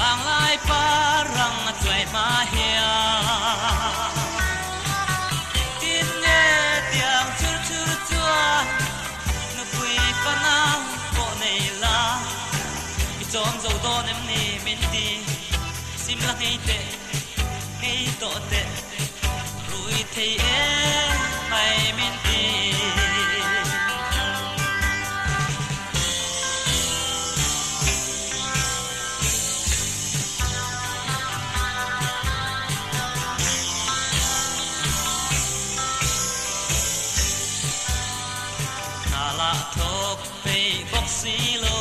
bang lai parang chuai ma hia tin nghe tiếng chur chur chua nu pui panau ko nei la i chom zo don em ni min ti sim la ngei to te rui thei e mai min ti thok pe bok si lo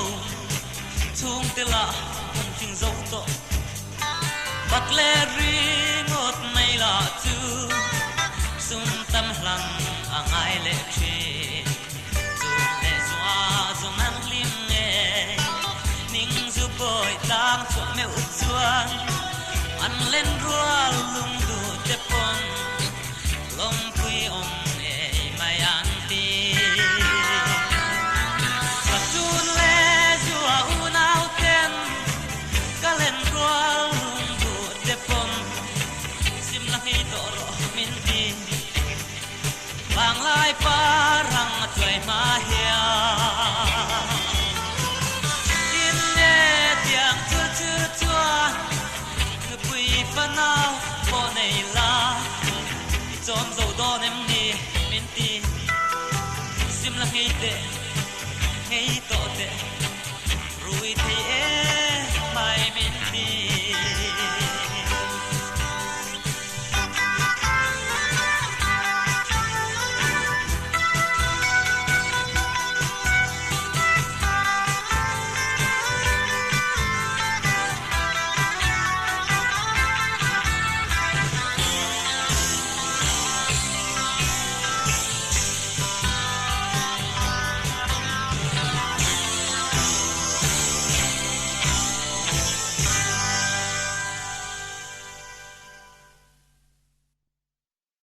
chung te la hung ting zo to bak le ri ngot mai la tu sum tam hlang angai le chi tu le zwa zo man lim nge ning zu boy tang cho me u chuan an len rua lung du te pon lom pui om e mai an ti bang lai parang chuai ma hia tin nghe tiếng chua chua chua nu pui panau ko nei la chom zo don em ni min ti sim la ngei to te rui thei e